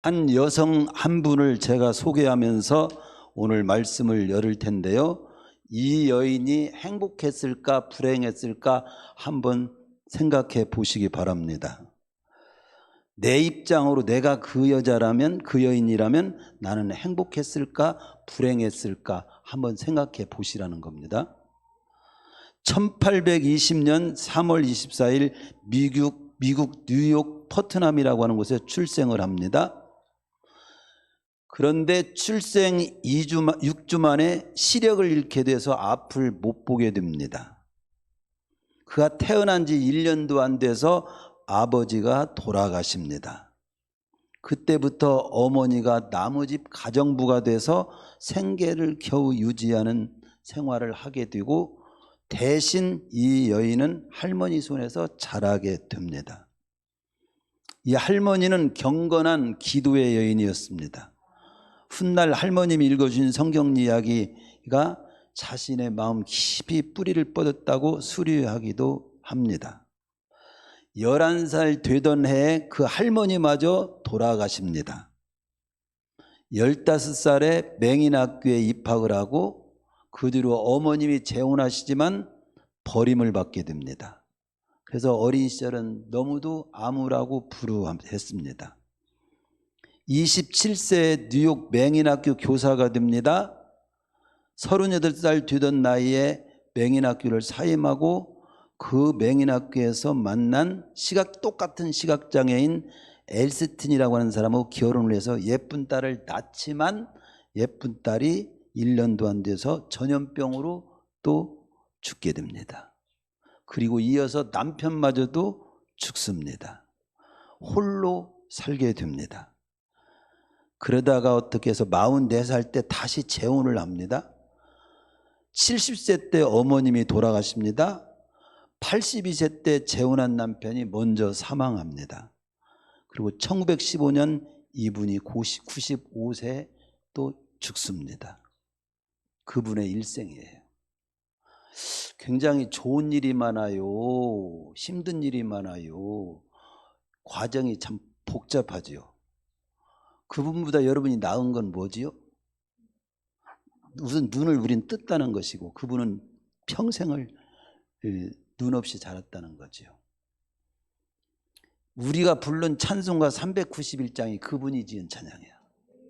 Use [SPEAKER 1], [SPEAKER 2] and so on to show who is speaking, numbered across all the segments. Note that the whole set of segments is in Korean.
[SPEAKER 1] 한 여성 한 분을 제가 소개하면서 오늘 말씀을 열을 텐데요. 이 여인이 행복했을까 불행했을까 한번 생각해 보시기 바랍니다. 내 입장으로 내가 그 여자라면, 그 여인이라면 나는 행복했을까 불행했을까 한번 생각해 보시라는 겁니다. 1820년 3월 24일 미국 뉴욕 퍼트남이라고 하는 곳에 출생을 합니다. 그런데 출생 6주 만에 시력을 잃게 돼서 앞을 못 보게 됩니다. 그가 태어난 지 1년도 안 돼서 아버지가 돌아가십니다. 그때부터 어머니가 나무집 가정부가 돼서 생계를 겨우 유지하는 생활을 하게 되고 대신 이 여인은 할머니 손에서 자라게 됩니다. 이 할머니는 경건한 기도의 여인이었습니다. 훗날 할머님이 읽어주신 성경 이야기가 자신의 마음 깊이 뿌리를 뻗었다고 수료하기도 합니다. 11살 되던 해에 그 할머니마저 돌아가십니다. 15살에 맹인학교에 입학을 하고 그 뒤로 어머님이 재혼하시지만 버림을 받게 됩니다. 그래서 어린 시절은 너무도 암울하고 불우했습니다. 27세에 뉴욕 맹인학교 교사가 됩니다. 38살 되던 나이에 맹인학교를 사임하고 그 맹인학교에서 만난 똑같은 시각장애인 엘스틴이라고 하는 사람하고 결혼을 해서 예쁜 딸을 낳지만 예쁜 딸이 1년도 안 돼서 전염병으로 또 죽게 됩니다. 그리고 이어서 남편마저도 죽습니다. 홀로 살게 됩니다. 그러다가 어떻게 해서 44살 때 다시 재혼을 합니다. 70세 때 어머님이 돌아가십니다. 82세 때 재혼한 남편이 먼저 사망합니다. 그리고 1915년 이분이 95세에 또 죽습니다. 그분의 일생이에요. 굉장히 좋은 일이 많아요. 힘든 일이 많아요. 과정이 참 복잡하지요. 그분보다 여러분이 나은 건 뭐지요? 우선 눈을 우린 떴다는 것이고 그분은 평생을 눈 없이 자랐다는 거지요. 우리가 부른 찬송가 391장이 그분이 지은 찬양이야.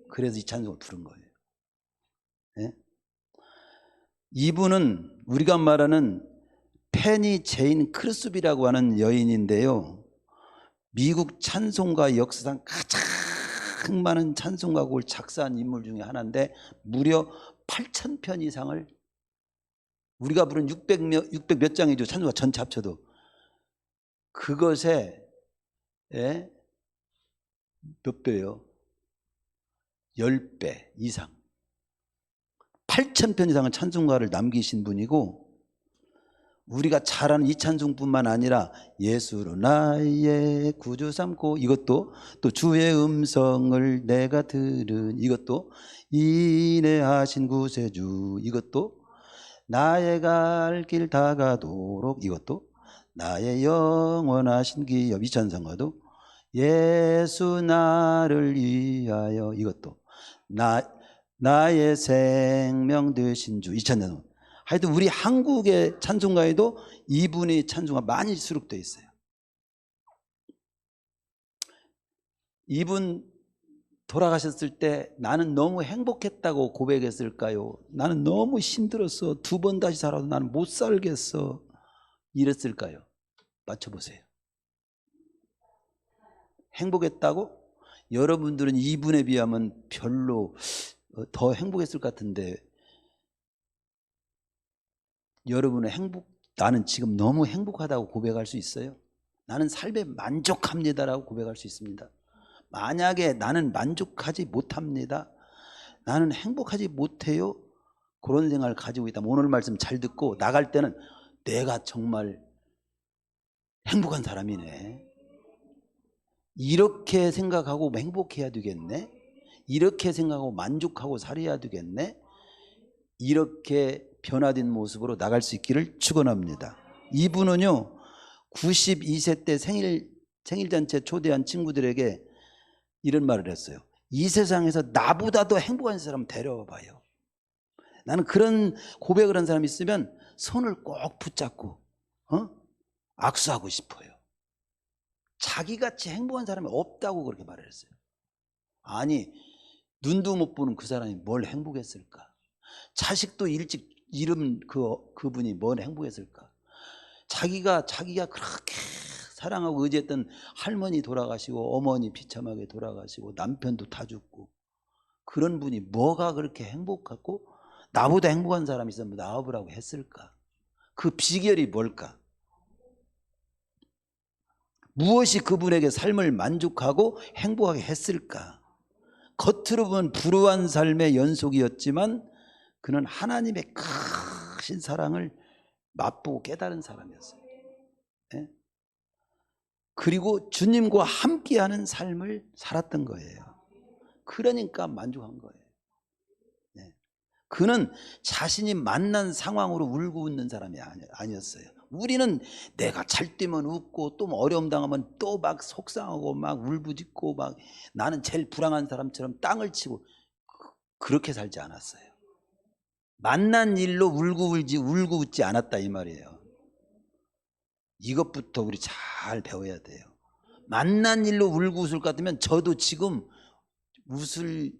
[SPEAKER 1] 그래서 이 찬송을 부른 거예요. 네? 이분은 우리가 말하는 페니 제인 크루스비라고 하는 여인인데요. 미국 찬송가 역사상 가장 많은 찬송가곡을 작사한 인물 중에 하나인데 무려 8,000편 이상을 우리가 부른 600 몇 장이죠. 찬송가 전체 합쳐도 그것에 몇 배요? 10배 이상 8,000편 이상의 찬송가를 남기신 분이고 우리가 잘 아는 이 찬송뿐만 아니라 예수로 나의 구주 삼고 이것도 또 주의 음성을 내가 들은 이것도 인내하신 구세주 이것도 나의 갈 길 다가도록 이것도 나의 영원하신 기업 이 찬송가도 예수 나를 위하여 이것도 나의 생명 되신 주 이 찬송 하여튼 우리 한국의 찬송가에도 이분의 찬송가 많이 수록되어 있어요. 이분 돌아가셨을 때 나는 너무 행복했다고 고백했을까요? 나는 너무 힘들었어. 2번 다시 살아도 나는 못 살겠어. 이랬을까요? 맞춰보세요. 행복했다고? 여러분들은 이분에 비하면 별로 더 행복했을 것 같은데 여러분의 나는 지금 너무 행복하다고 고백할 수 있어요? 나는 삶에 만족합니다라고 고백할 수 있습니다. 만약에 나는 만족하지 못합니다. 나는 행복하지 못해요. 그런 생각을 가지고 있다면 오늘 말씀 잘 듣고 나갈 때는 내가 정말 행복한 사람이네. 이렇게 생각하고 행복해야 되겠네. 이렇게 생각하고 만족하고 살아야 되겠네. 이렇게 변화된 모습으로 나갈 수 있기를 축원합니다. 이분은요 92세 때 생일잔치에 초대한 친구들에게 이런 말을 했어요. 이 세상에서 나보다 더 행복한 사람 데려와 봐요. 나는 그런 고백을 한 사람이 있으면 손을 꼭 붙잡고 악수하고 싶어요. 자기같이 행복한 사람이 없다고 그렇게 말을 했어요. 아니, 눈도 못 보는 그 사람이 뭘 행복했을까? 자식도 일찍 잃은 그분이 뭘 행복했을까? 자기가 그렇게 사랑하고 의지했던 할머니 돌아가시고 어머니 비참하게 돌아가시고 남편도 다 죽고 그런 분이 뭐가 그렇게 행복하고 나보다 행복한 사람이 있으면 나와보라고 했을까? 그 비결이 뭘까? 무엇이 그분에게 삶을 만족하고 행복하게 했을까? 겉으로 보면 불우한 삶의 연속이었지만 그는 하나님의 크신 사랑을 맛보고 깨달은 사람이었어요. 네? 그리고 주님과 함께하는 삶을 살았던 거예요. 그러니까 만족한 거예요. 네. 그는 자신이 만난 상황으로 울고 웃는 사람이 아니었어요. 우리는 내가 잘 때면 웃고 또 어려움 당하면 또 막 속상하고 막 울부짖고 막 나는 제일 불행한 사람처럼 땅을 치고 그렇게 살지 않았어요. 만난 일로 울고 웃지 않았다 이 말이에요. 이것부터 우리 잘 배워야 돼요. 만난 일로 울고 웃을 것 같으면 저도 지금 웃을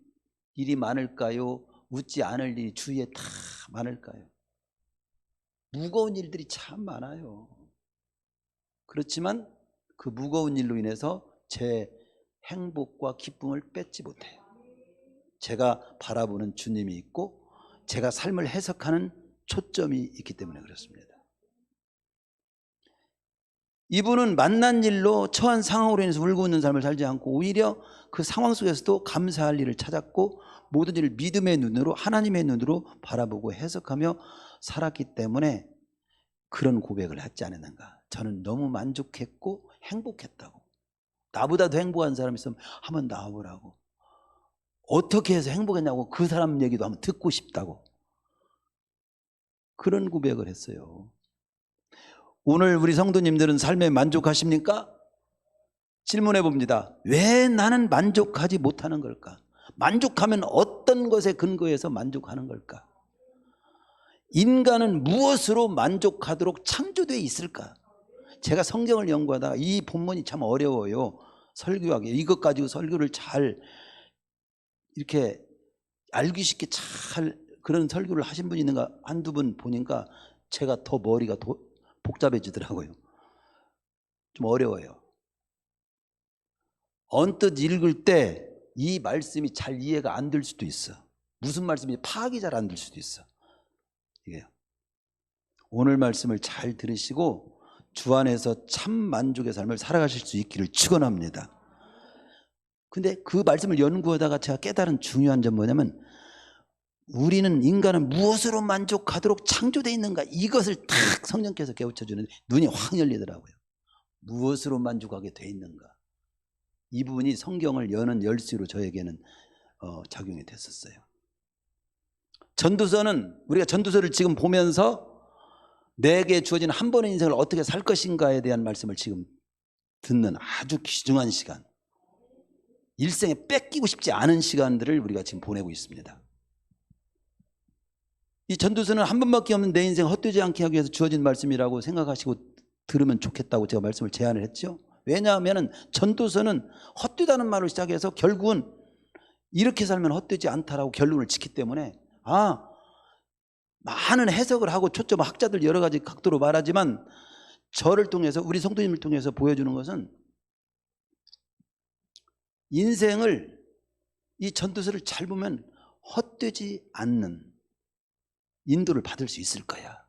[SPEAKER 1] 일이 많을까요? 웃지 않을 일이 주위에 다 많을까요? 무거운 일들이 참 많아요. 그렇지만 그 무거운 일로 인해서 제 행복과 기쁨을 뺏지 못해요. 제가 바라보는 주님이 있고 제가 삶을 해석하는 초점이 있기 때문에 그렇습니다. 이분은 만난 일로 처한 상황으로 인해서 울고 웃는 삶을 살지 않고 오히려 그 상황 속에서도 감사할 일을 찾았고 모든 일을 믿음의 눈으로 하나님의 눈으로 바라보고 해석하며 살았기 때문에 그런 고백을 했지 않았는가. 저는 너무 만족했고 행복했다고. 나보다 더 행복한 사람이 있으면 한번 나와보라고. 어떻게 해서 행복했냐고 그 사람 얘기도 한번 듣고 싶다고. 그런 고백을 했어요. 오늘 우리 성도님들은 삶에 만족하십니까? 질문해 봅니다. 왜 나는 만족하지 못하는 걸까? 만족하면 어떤 것에 근거해서 만족하는 걸까? 인간은 무엇으로 만족하도록 창조되어 있을까? 제가 성경을 연구하다가 이 본문이 참 어려워요. 설교하기. 이것 가지고 설교를 잘 이렇게 알기 쉽게 잘 그런 설교를 하신 분이 있는가 한두 분 보니까 제가 더 머리가 복잡해지더라고요. 좀 어려워요. 언뜻 읽을 때 이 말씀이 잘 이해가 안 될 수도 있어. 무슨 말씀인지 파악이 잘 안 될 수도 있어. 이게요. 오늘 말씀을 잘 들으시고 주 안에서 참 만족의 삶을 살아가실 수 있기를 축원합니다. 근데 그 말씀을 연구하다가 제가 깨달은 중요한 점 뭐냐면 우리는 인간은 무엇으로 만족하도록 창조되어 있는가 이것을 탁 성령께서 깨우쳐주는데 눈이 확 열리더라고요. 무엇으로 만족하게 되어 있는가 이 부분이 성경을 여는 열쇠로 저에게는 작용이 됐었어요. 전도서는 우리가 전도서를 지금 보면서 내게 주어진 한 번의 인생을 어떻게 살 것인가에 대한 말씀을 지금 듣는 아주 귀중한 시간, 일생에 뺏기고 싶지 않은 시간들을 우리가 지금 보내고 있습니다. 이 전도서는 한 번밖에 없는 내 인생 헛되지 않게 하기 위해서 주어진 말씀이라고 생각하시고 들으면 좋겠다고 제가 말씀을 제안을 했죠. 왜냐하면 전도서는 헛되다는 말로 시작해서 결국은 이렇게 살면 헛되지 않다라고 결론을 짓기 때문에 많은 해석을 하고 초점 학자들 여러 가지 각도로 말하지만 저를 통해서 우리 성도님을 통해서 보여주는 것은 인생을 이 전도서를 잘 보면 헛되지 않는 인도를 받을 수 있을 거야.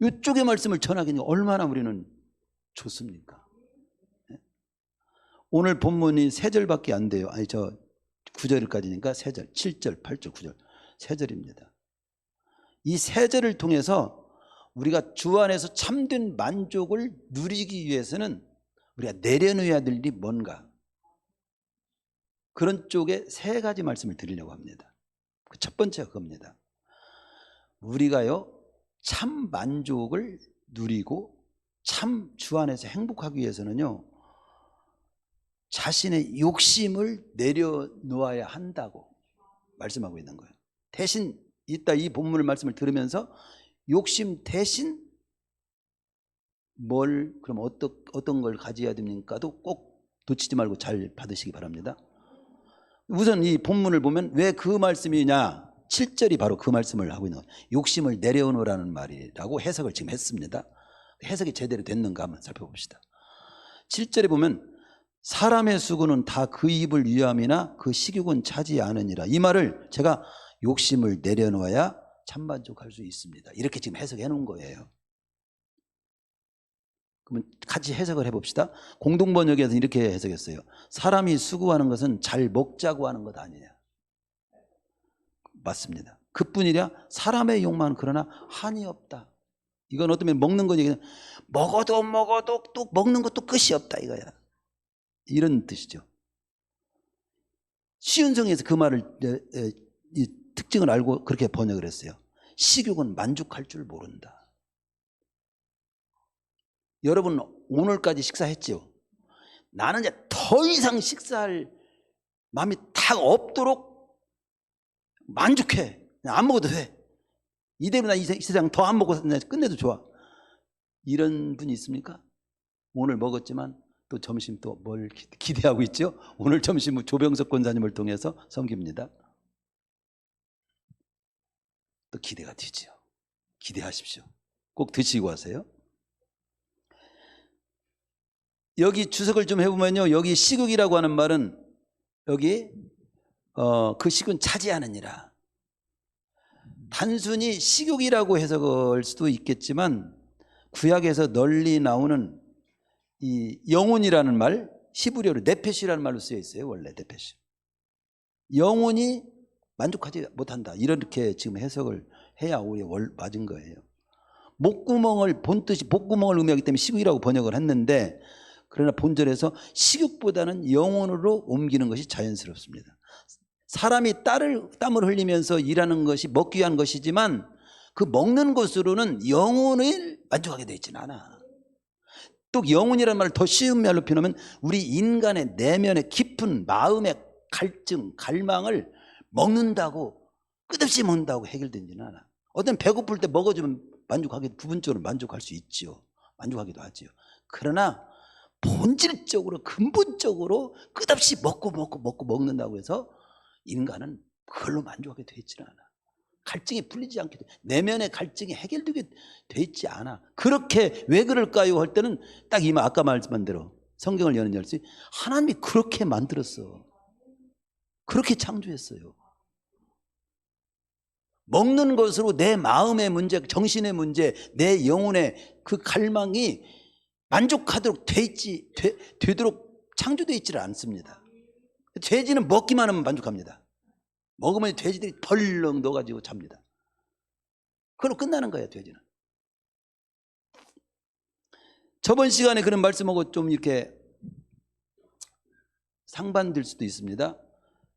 [SPEAKER 1] 이쪽의 말씀을 전하기는 얼마나 우리는 좋습니까? 오늘 본문이 3절밖에 안 돼요. 아니 9절까지니까 3절, 7절, 8절, 9절 3절입니다. 이 3절을 통해서 우리가 주 안에서 참된 만족을 누리기 위해서는 우리가 내려놓아야 될 일이 뭔가 그런 쪽에 3가지 말씀을 드리려고 합니다. 그 첫 번째가 그겁니다. 우리가요 참 만족을 누리고 참 주 안에서 행복하기 위해서는요 자신의 욕심을 내려놓아야 한다고 말씀하고 있는 거예요. 대신 이따 이 본문의 말씀을 들으면서 욕심 대신 그럼 어떤 걸 가져야 됩니까도 꼭 놓치지 말고 잘 받으시기 바랍니다. 우선 이 본문을 보면 왜 그 말씀이냐, 7절이 바로 그 말씀을 하고 있는 거예요. 욕심을 내려놓으라는 말이라고 해석을 지금 했습니다. 해석이 제대로 됐는가 한번 살펴봅시다. 7절에 보면 사람의 수고는 다 그 입을 위함이나 그 식욕은 차지 않으니라. 이 말을 제가 욕심을 내려놓아야 참만족할 수 있습니다. 이렇게 지금 해석해 놓은 거예요. 그러면 같이 해석을 해봅시다. 공동번역에서 이렇게 해석했어요. 사람이 수고하는 것은 잘 먹자고 하는 것 아니냐. 맞습니다. 그뿐이라 사람의 욕망은 그러나 한이 없다. 이건 어떤 면에 먹는 거 얘기는 먹어도 또 먹는 것도 끝이 없다 이거야. 이런 뜻이죠. 시은성에서 그 말을 이 특징을 알고 그렇게 번역을 했어요. 식욕은 만족할 줄 모른다. 여러분 오늘까지 식사했죠? 나는 이제 더 이상 식사할 마음이 딱 없도록 만족해. 그냥 안 먹어도 돼. 이대로 나 이 세상 더 안 먹고 끝내도 좋아. 이런 분이 있습니까? 오늘 먹었지만 또 점심 또 뭘 기대하고 있죠? 오늘 점심은 조병석 권사님을 통해서 섬깁니다. 또 기대가 되죠. 기대하십시오. 꼭 드시고 하세요. 여기 주석을 좀 해보면요, 여기 식욕이라고 하는 말은 여기 그 식은 차지하느니라. 단순히 식욕이라고 해석할 수도 있겠지만 구약에서 널리 나오는 이 영혼이라는 말, 히브리어로 네페시라는 말로 쓰여 있어요. 원래 네페시. 영혼이 만족하지 못한다. 이렇게 지금 해석을 해야 우리 맞은 거예요. 목구멍을 본뜻이 목구멍을 의미하기 때문에 식욕이라고 번역을 했는데, 그러나 본절에서 식욕보다는 영혼으로 옮기는 것이 자연스럽습니다. 사람이 땀을 흘리면서 일하는 것이 먹기 위한 것이지만 그 먹는 것으로는 영혼을 만족하게 되어 있지는 않아. 또 영혼이라는 말을 더 쉬운 말로 표현하면 우리 인간의 내면의 깊은 마음의 갈증, 갈망을 먹는다고, 끝없이 먹는다고 해결되지는 않아. 어떤 배고플 때 먹어주면 부분적으로 만족할 수 있지요. 만족하기도 하지요. 그러나 본질적으로 근본적으로 끝없이 먹는다고 해서 인간은 그걸로 만족하게 되어 있지는 않아. 갈증이 풀리지 않게 돼. 내면의 갈증이 해결되게 돼 있지 않아. 그렇게 왜 그럴까요? 할 때는 딱 아까 말씀한 대로 성경을 여는 열쇠, 하나님이 그렇게 만들었어. 그렇게 창조했어요. 먹는 것으로 내 마음의 문제, 정신의 문제, 내 영혼의 그 갈망이 만족하도록 되도록 창조되어 있지를 않습니다. 돼지는 먹기만 하면 만족합니다. 먹으면 돼지들이 덜렁 넣어가지고 잡니다. 그걸로 끝나는 거예요, 돼지는. 저번 시간에 그런 말씀하고 좀 이렇게 상반될 수도 있습니다.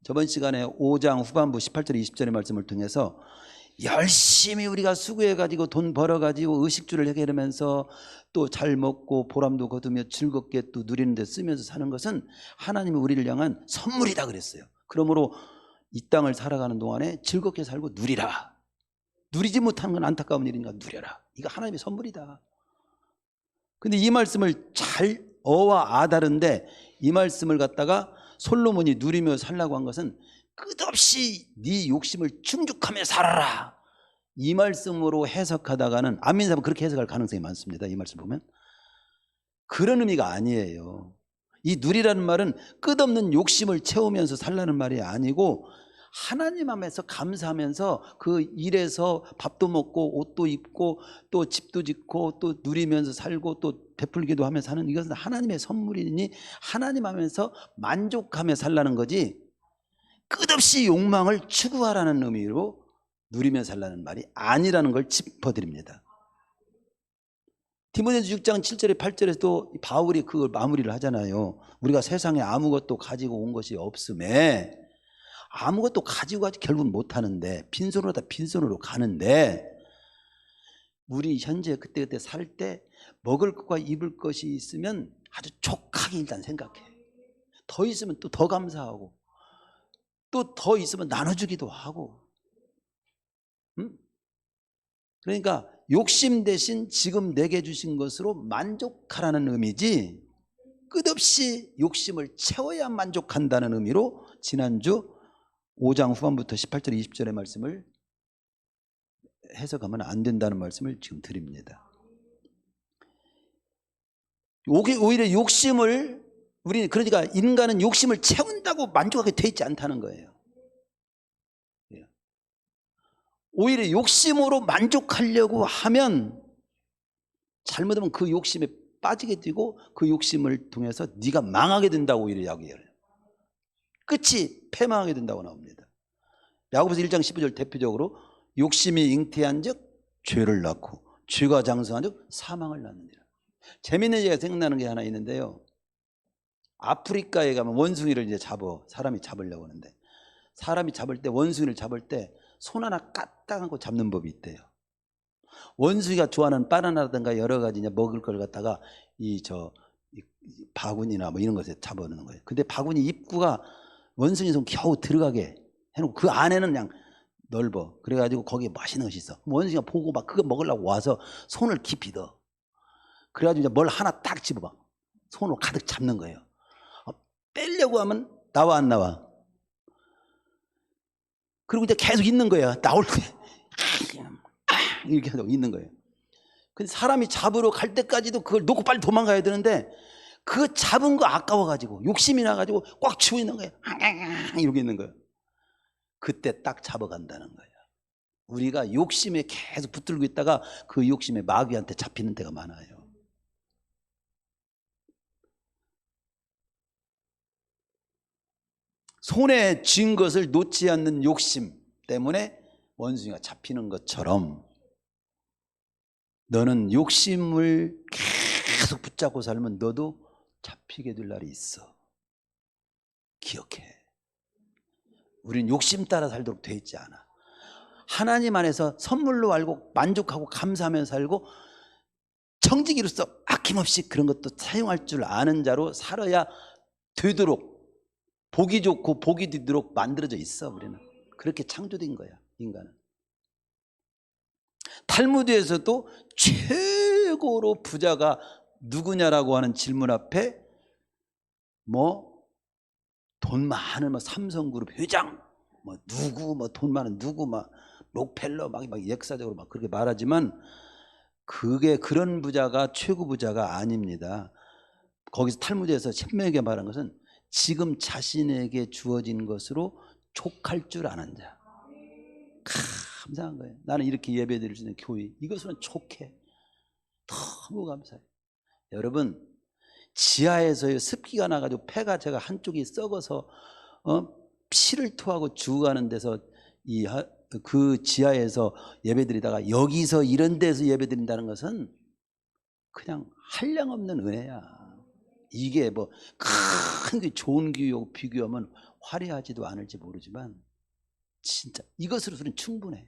[SPEAKER 1] 저번 시간에 5장 후반부 18절 20절의 말씀을 통해서 열심히 우리가 수고해가지고 돈 벌어가지고 의식주를 해결하면서 또 잘 먹고 보람도 거두며 즐겁게 또 누리는 데 쓰면서 사는 것은 하나님이 우리를 향한 선물이다 그랬어요. 그러므로 이 땅을 살아가는 동안에 즐겁게 살고 누리라. 누리지 못하는 건 안타까운 일이니까 누려라. 이거 하나님의 선물이다. 근데 이 말씀을 잘 어와 아다른데, 이 말씀을 갖다가 솔로몬이 누리며 살라고 한 것은 끝없이 네 욕심을 충족하며 살아라, 이 말씀으로 해석하다가는 안 믿는 사람은 그렇게 해석할 가능성이 많습니다. 이 말씀 보면 그런 의미가 아니에요. 이 누리라는 말은 끝없는 욕심을 채우면서 살라는 말이 아니고, 하나님 앞에서 감사하면서 그 일에서 밥도 먹고 옷도 입고 또 집도 짓고 또 누리면서 살고 또 베풀기도 하면서 사는, 이것은 하나님의 선물이니 하나님 앞에서 만족하며 살라는 거지, 끝없이 욕망을 추구하라는 의미로 누리며 살라는 말이 아니라는 걸 짚어드립니다. 디모데전서 6장 7절에 8절에도 바울이 그걸 마무리를 하잖아요. 우리가 세상에 아무것도 가지고 온 것이 없음에, 아무것도 가지고 결국은 못하는데 빈손으로 가는데, 우리 현재 그때그때 살 때 먹을 것과 입을 것이 있으면 아주 족하게 일단 생각해. 더 있으면 또 더 감사하고 또 더 있으면 나눠주기도 하고. 그러니까 욕심 대신 지금 내게 주신 것으로 만족하라는 의미지, 끝없이 욕심을 채워야 만족한다는 의미로 지난주 5장 후반부터 18절 20절의 말씀을 해석하면 안 된다는 말씀을 지금 드립니다. 오히려 욕심을, 우리는 그러니까 인간은 욕심을 채운다고 만족하게 돼 있지 않다는 거예요. 오히려 욕심으로 만족하려고 하면 잘못하면 그 욕심에 빠지게 되고 그 욕심을 통해서 네가 망하게 된다고 오히려 이야기해요. 끝이 패망하게 된다고 나옵니다. 야고보서 1장 15절 대표적으로 욕심이 잉태한 즉 죄를 낳고 죄가 장성한 즉 사망을 낳느니라. 재밌는 얘기가 생각나는 게 하나 있는데요. 아프리카에 가면 원숭이를 이제 사람이 잡으려고 하는데, 사람이 잡을 때, 원숭이를 잡을 때 손 하나 까딱하고 잡는 법이 있대요. 원숭이가 좋아하는 바나나라든가 여러 가지 이제 먹을 걸 갖다가 이 바구니나 뭐 이런 것에 잡아놓는 거예요. 근데 바구니 입구가 원숭이 손 겨우 들어가게 해놓고 그 안에는 그냥 넓어. 그래가지고 거기에 맛있는 것이 있어. 원숭이가 보고 막 그거 먹으려고 와서 손을 깊이 넣어. 그래가지고 이제 뭘 하나 딱 집어봐. 손으로 가득 잡는 거예요. 빼려고 하면 나와 안 나와? 그리고 이제 계속 있는 거예요. 나올 때 이렇게 하고 있는 거예요. 근데 사람이 잡으러 갈 때까지도 그걸 놓고 빨리 도망가야 되는데 그 잡은 거 아까워가지고 욕심이 나가지고 꽉 쥐고 있는 거예요. 이러고 있는 거예요. 그때 딱 잡아간다는 거예요. 우리가 욕심에 계속 붙들고 있다가 그 욕심에 마귀한테 잡히는 때가 많아요. 손에 쥔 것을 놓지 않는 욕심 때문에 원숭이가 잡히는 것처럼 너는 욕심을 계속 붙잡고 살면 너도 잡히게 될 날이 있어. 기억해. 우린 욕심 따라 살도록 돼 있지 않아. 하나님 안에서 선물로 알고 만족하고 감사하며 살고 청지기로서 아낌없이 그런 것도 사용할 줄 아는 자로 살아야 되도록, 보기 좋고 보기 되도록 만들어져 있어. 우리는 그렇게 창조된 거야. 인간은. 탈무드에서도 최고로 부자가 누구냐라고 하는 질문 앞에 돈 많은 삼성그룹 회장 누구 돈 많은 누구 록펠러 막 역사적으로 막 그렇게 말하지만 그게 그런 부자가 최고 부자가 아닙니다. 거기서 탈무드에서 신명하게 말한 것은 지금 자신에게 주어진 것으로 족할 줄 아는 자. 감사한 거예요. 나는 이렇게 예배드릴 수 있는 교회, 이것으로는 족해. 너무 감사해요. 여러분, 지하에서 습기가 나가지고 폐가 제가 한쪽이 썩어서 피를 토하고 죽어가는 데서 그 지하에서 예배드리다가 여기서 이런 데서 예배드린다는 것은 그냥 한량없는 은혜야. 이게 큰 좋은 교회하고 비교하면 화려하지도 않을지 모르지만 진짜 이것으로서는 충분해.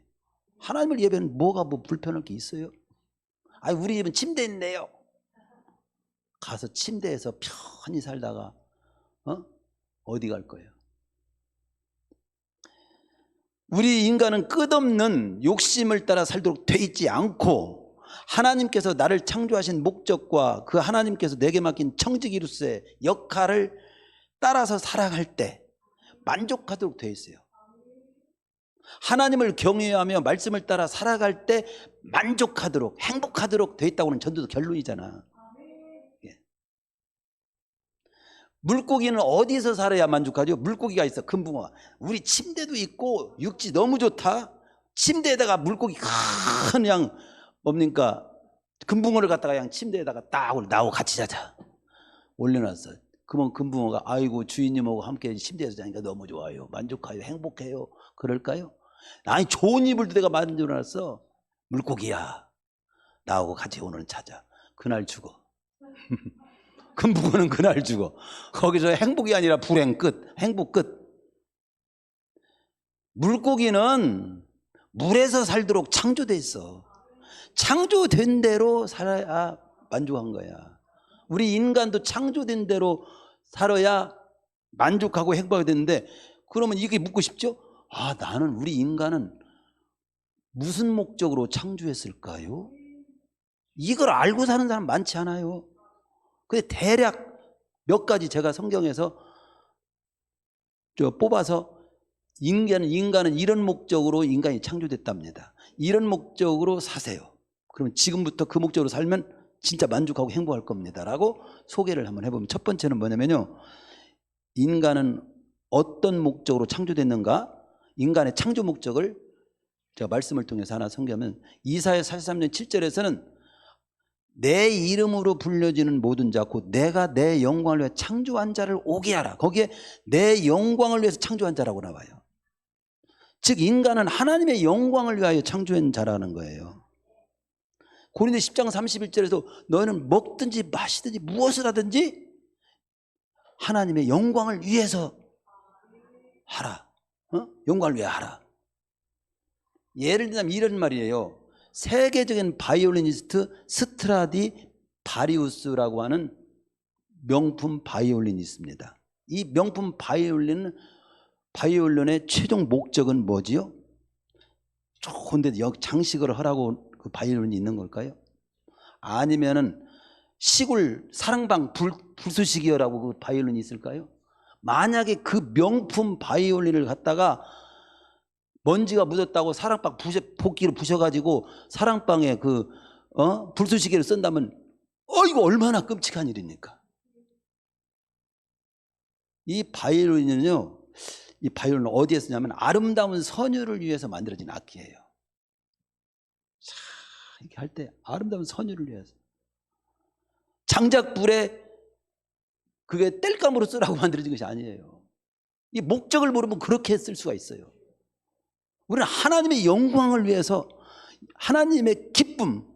[SPEAKER 1] 하나님을 예배는 뭐가 불편할 게 있어요? 우리 집은 침대 있네요. 가서 침대에서 편히 살다가 어디 갈 거예요? 우리 인간은 끝없는 욕심을 따라 살도록 돼 있지 않고 하나님께서 나를 창조하신 목적과 그 하나님께서 내게 맡긴 청지기로서의 역할을 따라서 살아갈 때 만족하도록 되어 있어요. 하나님을 경외하며 말씀을 따라 살아갈 때 만족하도록 행복하도록 되어 있다고는 전도서 결론이잖아. 예. 물고기는 어디서 살아야 만족하죠? 물고기가 있어. 금붕어가. 우리 침대도 있고 육지 너무 좋다. 침대에다가 물고기 그냥 뭡니까? 금붕어를 갖다가 그냥 침대에다가 딱 나하고 같이 자자 올려놨어. 그러면 금붕어가 아이고 주인님하고 함께 침대에서 자니까 너무 좋아요. 만족해요. 행복해요. 그럴까요? 아니 좋은 이불도 내가 만들어놨어. 물고기야 나하고 같이 오늘은 자자. 그날 죽어. 금붕어는 그날 죽어. 거기서 행복이 아니라 불행 끝. 행복 끝. 물고기는 물에서 살도록 창조돼 있어. 창조된 대로 살아야 만족한 거야. 우리 인간도 창조된 대로 살아야 만족하고 행복하게 됐는데, 그러면 이게 묻고 싶죠? 아, 나는, 우리 인간은 무슨 목적으로 창조했을까요? 이걸 알고 사는 사람 많지 않아요. 근데 대략 몇 가지 제가 성경에서 뽑아서, 인간은 이런 목적으로 인간이 창조됐답니다. 이런 목적으로 사세요. 그러면 지금부터 그 목적으로 살면 진짜 만족하고 행복할 겁니다 라고 소개를 한번 해보면, 첫 번째는 뭐냐면요, 인간은 어떤 목적으로 창조됐는가, 인간의 창조 목적을 제가 말씀을 통해서 하나 소개하면, 이사야 43년 7절에서는 내 이름으로 불려지는 모든 자 곧 내가 내 영광을 위해 창조한 자를 오게 하라. 거기에 내 영광을 위해서 창조한 자라고 나와요. 즉 인간은 하나님의 영광을 위하여 창조한 자라는 거예요. 고린도 10장 31절에서 너희는 먹든지 마시든지 무엇을 하든지 하나님의 영광을 위해서 하라. 영광을 위해 하라. 예를 들면 이런 말이에요. 세계적인 바이올리니스트 스트라디 바리우스라고 하는 명품 바이올린이 있습니다. 이 명품 바이올린의 최종 목적은 뭐지요? 좋은데 장식을 하라고 그 바이올린이 있는 걸까요? 아니면은 시골 사랑방 불쏘시개라고 그 바이올린이 있을까요? 만약에 그 명품 바이올린을 갖다가 먼지가 묻었다고 사랑방 복기로 부셔가지고 사랑방에 불쏘시개를 쓴다면 이거 얼마나 끔찍한 일입니까? 이 바이올린은요, 이 바이올린은 어디에 쓰냐면 아름다운 선율을 위해서 만들어진 악기예요. 자, 이렇게 할 때 아름다운 선율을 위해서. 장작불에 그게 땔감으로 쓰라고 만들어진 것이 아니에요. 이 목적을 모르면 그렇게 쓸 수가 있어요. 우리는 하나님의 영광을 위해서, 하나님의 기쁨,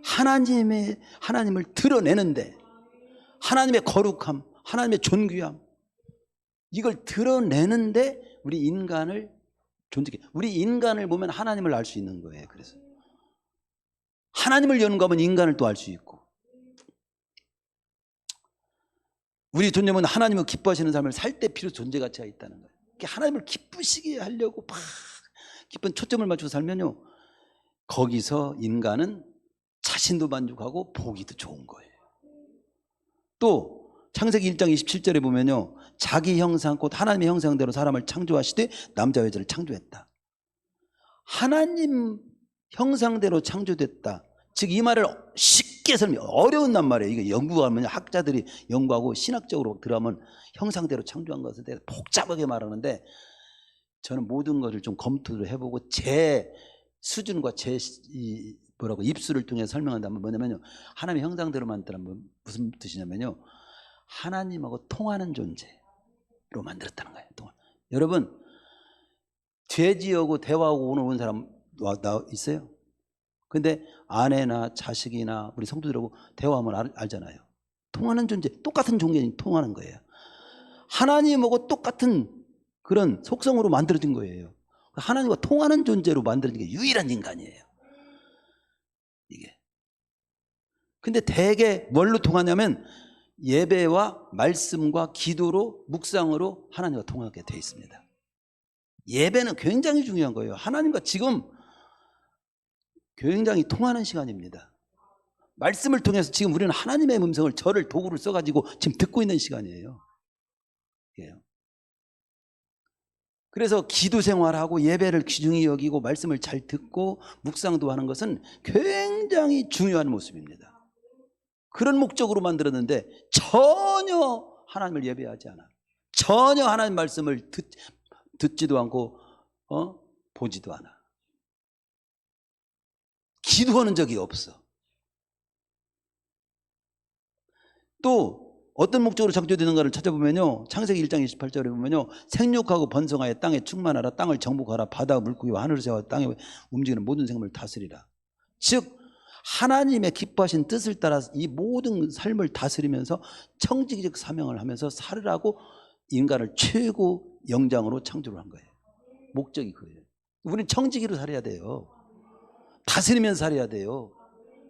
[SPEAKER 1] 하나님을 드러내는데, 하나님의 거룩함, 하나님의 존귀함, 이걸 드러내는데 우리 인간을 존재해. 우리 인간을 보면 하나님을 알 수 있는 거예요. 그래서 하나님을 연구하면 인간을 또 알 수 있고, 우리 존재는 하나님을 기뻐하시는 삶을 살 때 비로소 존재 가치가 있다는 거예요. 하나님을 기쁘시게 하려고 막 기쁜 초점을 맞추고 살면요, 거기서 인간은 자신도 만족하고 보기도 좋은 거예요. 또 창세기 1장 27절에 보면요, 자기 형상 곧 하나님의 형상대로 사람을 창조하시되 남자와 여자를 창조했다. 하나님 형상대로 창조됐다. 즉 이 말을 쉽게 설명, 어려운 말이에요. 이거 연구하면 학자들이 연구하고 신학적으로 들어가면 형상대로 창조한 것에 대해서 복잡하게 말하는데, 저는 모든 것을 좀 검토를 해보고 제 수준과 제 입술을 통해 설명한다면 뭐냐면요, 하나님의 형상대로 만들었다면 무슨 뜻이냐면요, 하나님하고 통하는 존재로 만들었다는 거예요. 여러분, 죄지하고 대화하고 오늘 온 사람 있어요? 근데 아내나 자식이나 우리 성도들하고 대화하면 알잖아요. 통하는 존재, 똑같은 존재는 통하는 거예요. 하나님하고 똑같은 그런 속성으로 만들어진 거예요. 하나님과 통하는 존재로 만들어진 게 유일한 인간이에요, 이게. 근데 대개 뭘로 통하냐면 예배와 말씀과 기도로, 묵상으로 하나님과 통하게 되어 있습니다. 예배는 굉장히 중요한 거예요. 하나님과 지금 굉장히 통하는 시간입니다. 말씀을 통해서 지금 우리는 하나님의 음성을, 저를 도구를 써가지고 지금 듣고 있는 시간이에요. 그래서 기도 생활하고 예배를 귀중히 여기고 말씀을 잘 듣고 묵상도 하는 것은 굉장히 중요한 모습입니다. 그런 목적으로 만들었는데 전혀 하나님을 예배하지 않아. 전혀 하나님 말씀을 듣지도 않고 보지도 않아. 기도하는 적이 없어. 또 어떤 목적으로 창조되는가를 찾아보면요, 창세기 1장 28절에 보면요, 생육하고 번성하여 땅에 충만하라, 땅을 정복하라, 바다 물고기와 하늘을 새와 땅에 움직이는 모든 생물을 다스리라. 즉 하나님의 기뻐하신 뜻을 따라서 이 모든 삶을 다스리면서 청지기적 사명을 하면서 살으라고 인간을 최고 영장으로 창조를 한 거예요. 목적이 그거예요. 우리는 청지기로 살아야 돼요. 다스리면서 살아야 돼요.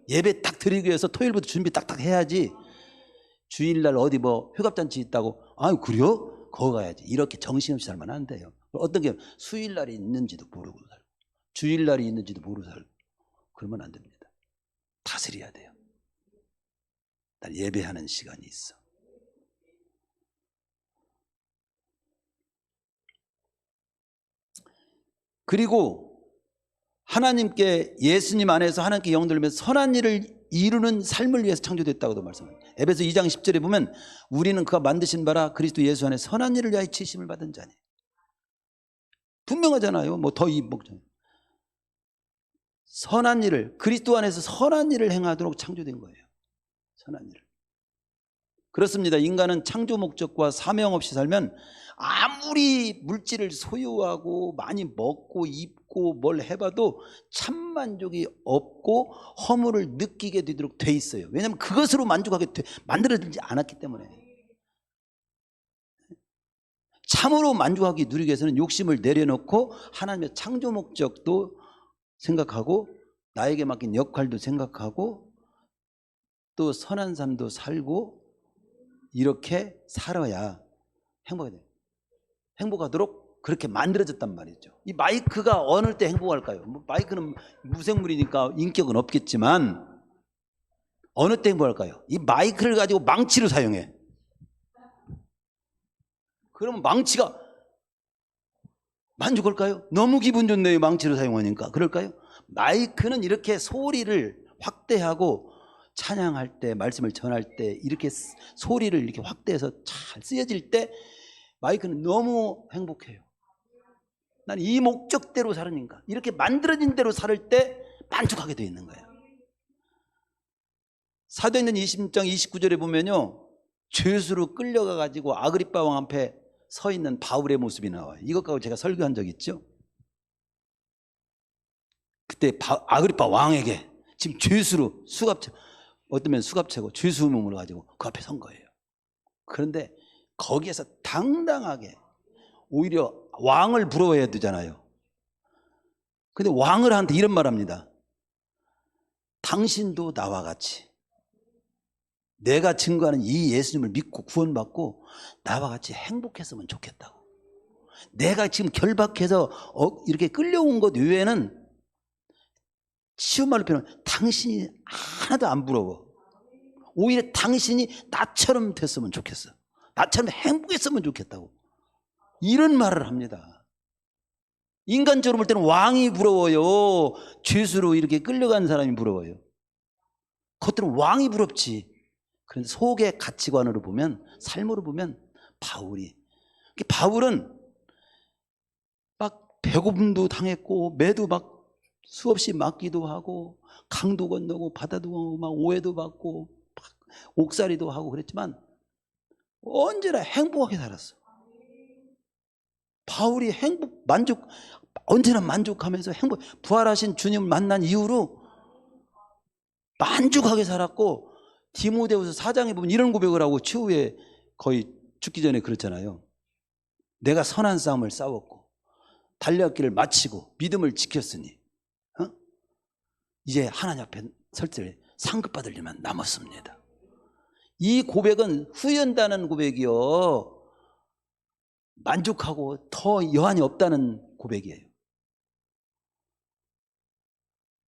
[SPEAKER 1] 예배 딱 드리기 위해서 토요일부터 준비 딱딱 해야지, 주일날 어디 회갑잔치 있다고, 아유 그래요? 거기 가야지. 이렇게 정신없이 살면 안 돼요. 어떤 게 수요일날이 있는지도 모르고 살고 주일날이 있는지도 모르고 살고 그러면 안 됩니다. 다스려야 돼요. 난 예배하는 시간이 있어. 그리고 하나님께 예수님 안에서 하나님께 영들면 선한 일을 이루는 삶을 위해서 창조됐다고도 말씀합니다. 에베소 2장 10절에 보면 우리는 그가 만드신 바라 그리스도 예수 안에 선한 일을 위하여 지으심을 받은 자니. 분명하잖아요. 뭐 더 이목적. 선한 일을 그리스도 안에서 선한 일을 행하도록 창조된 거예요. 선한 일을. 그렇습니다. 인간은 창조 목적과 사명 없이 살면 아무리 물질을 소유하고 많이 먹고 입고 뭘 해봐도 참 만족이 없고 허물을 느끼게 되도록 돼 있어요. 왜냐하면 그것으로 만족하게 만들어지지 않았기 때문에. 참으로 만족하기 누리기 위해서는 욕심을 내려놓고 하나님의 창조 목적도 생각하고 나에게 맡긴 역할도 생각하고 또 선한 삶도 살고 이렇게 살아야 행복이 돼요. 행복하도록 그렇게 만들어졌단 말이죠. 이 마이크가 어느 때 행복할까요? 뭐 마이크는 무생물이니까 인격은 없겠지만 어느 때 행복할까요? 이 마이크를 가지고 망치를 사용해. 그러면 망치가 만족할까요? 너무 기분 좋네요. 망치를 사용하니까. 그럴까요? 마이크는 이렇게 소리를 확대하고 찬양할 때 말씀을 전할 때 이렇게 소리를 이렇게 확대해서 잘 쓰여질 때 마이크는 너무 행복해요. 난 이 목적대로 사는 인간 이렇게 만들어진 대로 살 때 만족하게 되어 있는 거예요. 사도행전 20장 29절에 보면요 죄수로 끌려가 가지고 아그리빠 왕 앞에 서 있는 바울의 모습이 나와요. 이것 가지고 제가 설교한 적 있죠. 그때 아그리빠 왕에게 지금 죄수로 수갑채 어쩌면 수갑채고 죄수 몸을 가지고 그 앞에 선 거예요. 그런데 거기에서 당당하게 오히려 왕을 부러워해야 되잖아요. 근데 왕을 한테 이런 말 합니다. 당신도 나와 같이 내가 증거하는 이 예수님을 믿고 구원받고 나와 같이 행복했으면 좋겠다고. 내가 지금 결박해서 이렇게 끌려온 것 외에는 쉬운 말로 표현하면 당신이 하나도 안 부러워. 오히려 당신이 나처럼 됐으면 좋겠어. 나처럼 행복했으면 좋겠다고. 이런 말을 합니다. 인간적으로 볼 때는 왕이 부러워요. 죄수로 이렇게 끌려간 사람이 부러워요. 겉으로는 왕이 부럽지. 그런데 속의 가치관으로 보면 삶으로 보면 바울은 막 배고픔도 당했고 매도 막 수없이 맞기도 하고 강도 건너고 바다도 건너고 막 오해도 받고 막 옥살이도 하고 그랬지만 언제나 행복하게 살았어. 바울이 언제나 만족하면서 부활하신 주님을 만난 이후로 만족하게 살았고 디모데후서 4장에 보면 이런 고백을 하고 추후에 거의 죽기 전에 그렇잖아요. 내가 선한 싸움을 싸웠고 달려왔기를 마치고 믿음을 지켰으니 이제 하나님 앞에 설 때 상급받을 일만 남았습니다. 이 고백은 후회한다는 고백이요. 만족하고 더 여한이 없다는 고백이에요.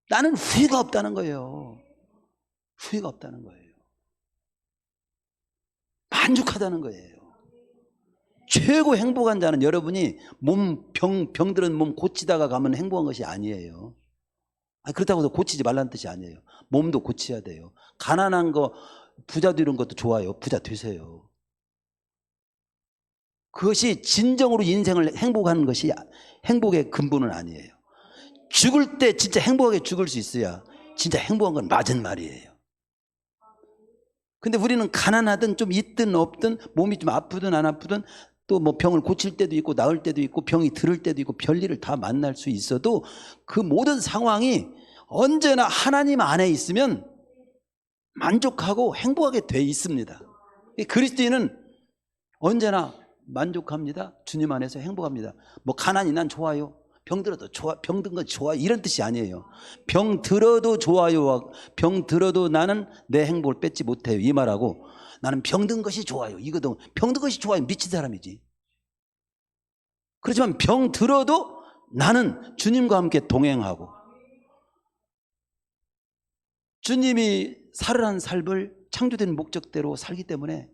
[SPEAKER 1] 나는 후회가 없다는 거예요. 후회가 없다는 거예요. 만족하다는 거예요. 최고 행복한 자는 여러분이 병들은 몸 고치다가 가면 행복한 것이 아니에요. 그렇다고 해서 고치지 말라는 뜻이 아니에요. 몸도 고쳐야 돼요. 가난한 거 부자 되는 것도 좋아요. 부자 되세요. 그것이 진정으로 인생을 행복하는 것이 행복의 근본은 아니에요. 죽을 때 진짜 행복하게 죽을 수 있어야 진짜 행복한 건 맞은 말이에요. 근데 우리는 가난하든 좀 있든 없든 몸이 좀 아프든 안 아프든 또 뭐 병을 고칠 때도 있고 나을 때도 있고 병이 들을 때도 있고 별일을 다 만날 수 있어도 그 모든 상황이 언제나 하나님 안에 있으면 만족하고 행복하게 돼 있습니다. 그리스도인은 언제나 만족합니다. 주님 안에서 행복합니다. 뭐 가난이 난 좋아요. 병들어도 좋아, 병든 건 좋아 이런 뜻이 아니에요. 병들어도 좋아요. 병들어도 나는 내 행복을 뺏지 못해요. 이 말하고 나는 병든 것이 좋아요. 이거도 병든 것이 좋아요. 미친 사람이지. 그렇지만 병 들어도 나는 주님과 함께 동행하고 주님이 살으란 삶을 창조된 목적대로 살기 때문에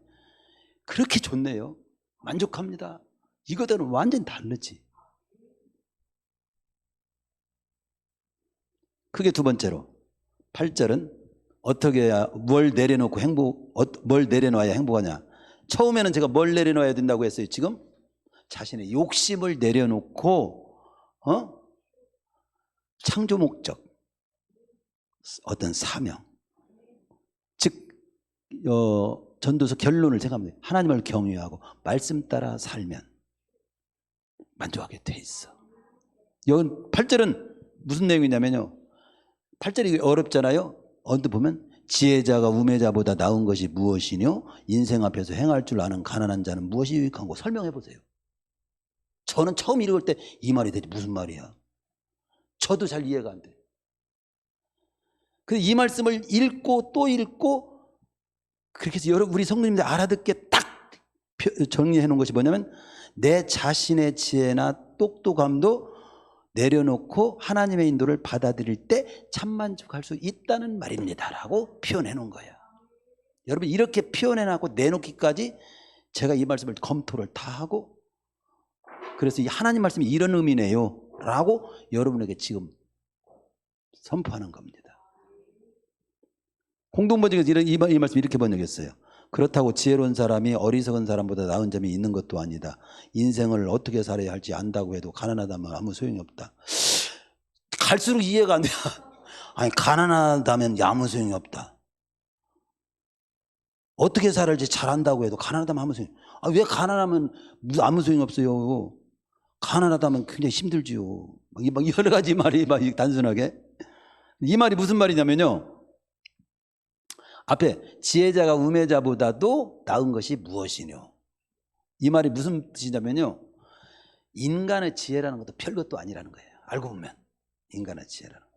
[SPEAKER 1] 그렇게 좋네요. 만족합니다. 이거들은 완전히 다르지. 그게 두 번째로 8절은 어떻게 해야 뭘 내려놓고 뭘 내려놔야 행복하냐. 처음에는 제가 뭘 내려놔야 된다고 했어요. 지금 자신의 욕심을 내려놓고 창조 목적, 어떤 사명, 즉 전도서 결론을 제가 합니다. 하나님을 경외하고 말씀 따라 살면 만족하게 돼 있어. 여기 8절은 무슨 내용이냐면요. 8절이 어렵잖아요. 언뜻 보면 지혜자가 우매자보다 나은 것이 무엇이뇨? 인생 앞에서 행할 줄 아는 가난한 자는 무엇이 유익한 거 설명해 보세요. 저는 처음 읽을 때 이 말이 대체 무슨 말이야? 저도 잘 이해가 안 돼. 그래서 이 말씀을 읽고 또 읽고 그렇게 해서 여러분 우리 성도님들 알아듣게 딱 정리해 놓은 것이 뭐냐면 내 자신의 지혜나 똑똑함도 내려놓고 하나님의 인도를 받아들일 때 참만족할 수 있다는 말입니다 라고 표현해 놓은 거예요. 여러분 이렇게 표현해 놓고 내놓기까지 제가 이 말씀을 검토를 다 하고 그래서 이 하나님 말씀이 이런 의미네요 라고 여러분에게 지금 선포하는 겁니다. 공동번역에서 이 말씀 이렇게 번역했어요. 그렇다고 지혜로운 사람이 어리석은 사람보다 나은 점이 있는 것도 아니다. 인생을 어떻게 살아야 할지 안다고 해도 가난하다면 아무 소용이 없다. 갈수록 이해가 안 돼. 아니 가난하다면 아무 소용이 없다. 어떻게 살을지 잘 안다고 해도 가난하다면 아무 소용이 없다. 왜 가난하면 아무 소용이 없어요? 가난하다면 굉장히 힘들지요. 막 여러 가지 말이 막 단순하게. 이 말이 무슨 말이냐면요. 앞에 지혜자가 우매자보다도 나은 것이 무엇이뇨? 이 말이 무슨 뜻이냐면요. 인간의 지혜라는 것도 별것도 아니라는 거예요. 알고 보면 인간의 지혜라는 거.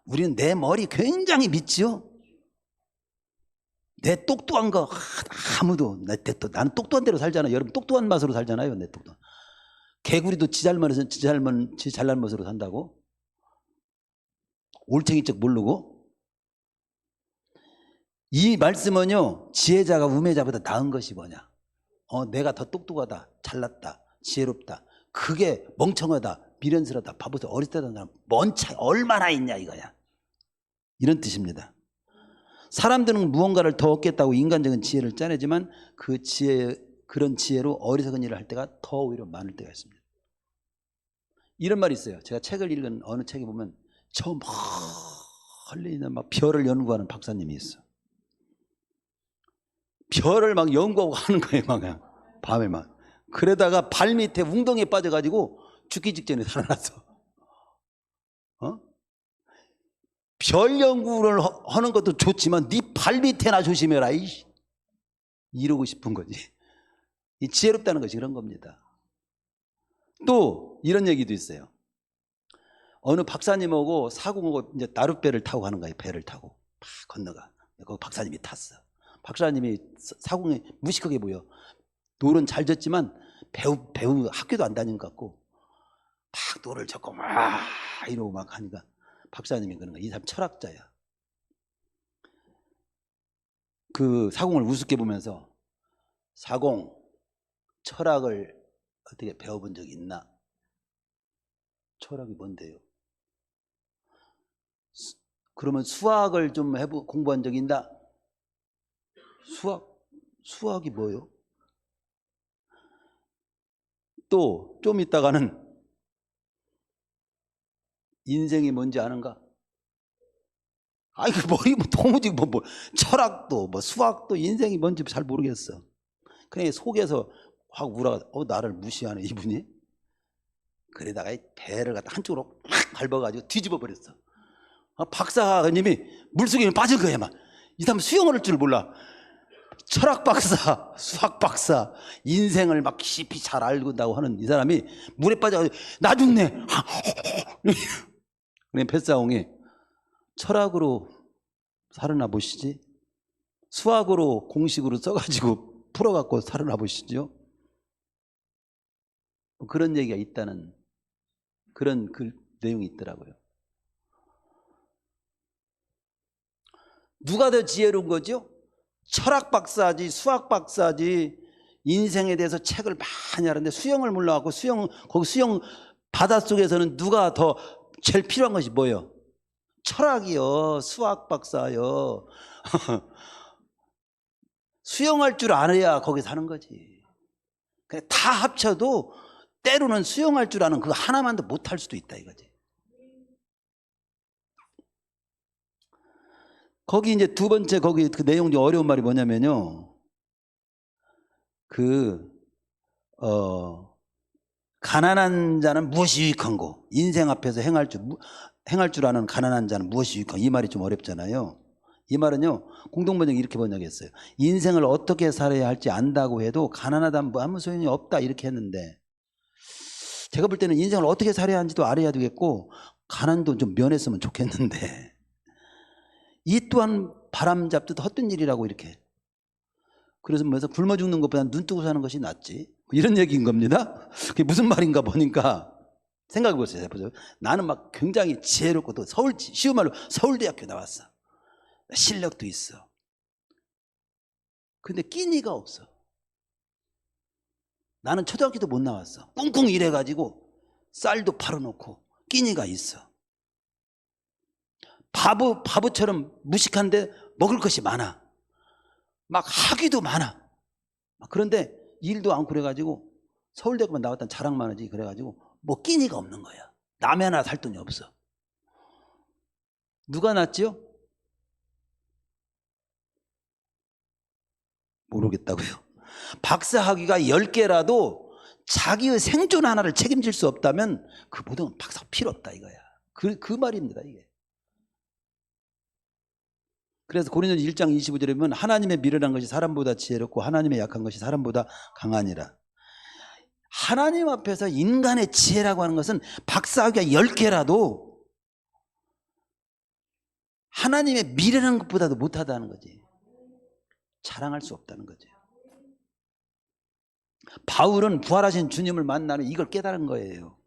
[SPEAKER 1] 우리는 내 머리 굉장히 믿지요. 내 똑똑한 거 아무도 나는 똑똑한 대로 살잖아요. 여러분 똑똑한 맛으로 살잖아요. 내 똑똑한. 개구리도 지 잘난 맛으로 산다고. 올챙이 척 모르고. 이 말씀은요. 지혜자가 우매자보다 나은 것이 뭐냐. 내가 더 똑똑하다, 잘났다, 지혜롭다. 그게 멍청하다, 미련스럽다, 바보다, 어리다는 사람 뭔 차이 얼마나 있냐 이거야. 이런 뜻입니다. 사람들은 무언가를 더 얻겠다고 인간적인 지혜를 짜내지만 그런 지혜로 어리석은 일을 할 때가 더 오히려 많을 때가 있습니다. 이런 말이 있어요. 제가 책을 읽은 어느 책에 보면 저 멀리 있는 막 별을 연구하는 박사님이 있어. 별을 막 연구하고 하는 거예요. 막 밤에 막. 그러다가 발 밑에 웅덩이에 빠져가지고 죽기 직전에 살아났어. 별 연구를 하는 것도 좋지만 네 발 밑에나 조심해라. 이러고 싶은 거지. 이 지혜롭다는 것이 그런 겁니다. 또 이런 얘기도 있어요. 어느 박사님하고 사공하고 이제 나룻배를 타고 가는 거예요. 배를 타고 막 건너가. 거기 박사님이 탔어. 박사님이 사공에 무식하게 보여. 노는 잘 졌지만 배우 학교도 안 다닌 것 같고 막 노를 젓고 막 이러고 막 하니까 박사님이 그런 거야. 이 사람 철학자야. 그 사공을 우습게 보면서 사공 철학을 어떻게 배워본 적이 있나? 철학이 뭔데요? 그러면 수학을 좀 공부한 적이 있나? 수학이 뭐예요? 또 좀 있다가는 인생이 뭔지 아는가? 아니 그 머리 도무지 뭐 철학도 뭐 수학도 인생이 뭔지 잘 모르겠어. 그냥 속에서 확 울어가 나를 무시하네 이분이. 그러다가 배를 갖다 한쪽으로 확 밟아가지고 뒤집어 버렸어. 박사님이 물속에 빠진 거야 막. 이 사람 수영을 할 줄 몰라. 철학 박사, 수학 박사, 인생을 막 깊이 잘 알고다고 하는 이 사람이 물에 빠져가지고 나 죽네. 그래 뱃사옹이 철학으로 살아나 보시지. 수학으로 공식으로 써가지고 풀어갖고 살아나 보시죠. 그런 얘기가 있다는 그런 내용이 있더라고요. 누가 더 지혜로운 거죠? 철학 박사지 수학 박사지 인생에 대해서 책을 많이 하는데 수영을 몰라갖고 거기 수영 바닷속에서는 누가 더 제일 필요한 것이 뭐예요? 철학이요, 수학 박사요. 수영할 줄 알아야 거기 사는 거지. 다 합쳐도 때로는 수영할 줄 아는 그 하나만도 못할 수도 있다 이거지. 거기 이제 두 번째 거기 그 내용 중 어려운 말이 뭐냐면요. 가난한 자는 무엇이 유익한고, 인생 앞에서 행할 줄 아는 가난한 자는 무엇이 유익한고, 이 말이 좀 어렵잖아요. 이 말은요, 공동번역이 이렇게 번역했어요. 인생을 어떻게 살아야 할지 안다고 해도 가난하다면 뭐 아무 소용이 없다 이렇게 했는데, 제가 볼 때는 인생을 어떻게 살아야 하는지도 알아야 되겠고 가난도 좀 면했으면 좋겠는데, 이 또한 바람잡듯 헛된 일이라고 이렇게. 그래서 뭐해서 굶어 죽는 것보다 눈 뜨고 사는 것이 낫지, 이런 얘기인 겁니다. 그게 무슨 말인가 보니까 생각해 보세요. 나는 막 굉장히 지혜롭고 또 쉬운 말로 서울대학교 나왔어. 실력도 있어. 근데 끼니가 없어. 나는 초등학교도 못 나왔어. 꿍꿍 일해가지고 쌀도 팔아놓고 끼니가 있어. 바보처럼 무식한데 먹을 것이 많아. 막 학위도 많아. 그런데 일도 않고 그래가지고 서울대학교만 나왔다는 자랑만 하지. 그래가지고 뭐 끼니가 없는 거야. 남의 하나 살 돈이 없어. 누가 낫지요? 모르겠다고요. 박사 학위가 10개라도 자기의 생존 하나를 책임질 수 없다면 그 모든 박사 필요 없다 이거야. 그 말입니다 이게. 그래서 고린도전서 1장 25절에 보면 하나님의 미련한 것이 사람보다 지혜롭고 하나님의 약한 것이 사람보다 강하니라. 하나님 앞에서 인간의 지혜라고 하는 것은 박사 학위가 10개라도 하나님의 미련한 것보다도 못하다는 거지. 자랑할 수 없다는 거죠. 바울은 부활하신 주님을 만나는 이걸 깨달은 거예요.